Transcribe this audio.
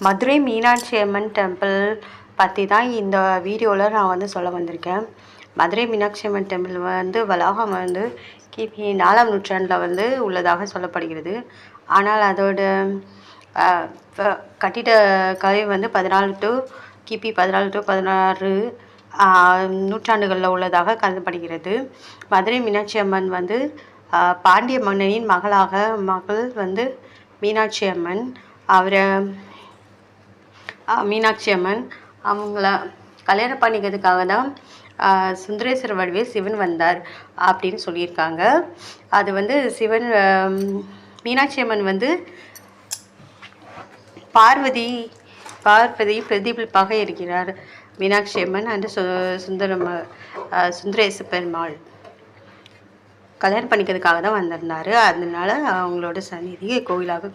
Madurai Meenakshi Amman temple பற்றி தான் இந்த வீடியோவில் நான் வந்து சொல்ல வந்திருக்கேன். மதுரை மீனாட்சி அம்மன் டெம்பிள் வந்து வளாகம் வந்து கிபி 4ஆம் நூற்றாண்டில் வந்து உள்ளதாக சொல்லப்படுகிறது. ஆனால் அதோட கட்டிட கலை வந்து 14 டு கிபி 14 டு 16 நூற்றாண்டுகளில் உள்ளதாக கருதப்படுகிறது. மதுரை மீனாட்சி அம்மன் வந்து பாண்டிய மன்னனின் மகள் வந்து மீனாட்சி அம்மன். மீனாட்சி அம்மன் அவங்கள கல்யாணம் பண்ணிக்கிறதுக்காக தான் சுந்தரேஸ்வர வடிவில் சிவன் வந்தார் அப்படின்னு சொல்லியிருக்காங்க. அது வந்து சிவன் மீனாட்சி அம்மன் வந்து பார்வதி பிரதிபலிப்பாக இருக்கிறார். மீனாட்சி அம்மன் அண்ட் சுந்தரேச பெருமாள் கல்யாணம் பண்ணிக்கிறதுக்காக தான் வந்திருந்தார். அதனால அவங்களோட சந்நிதியை கோவிலாக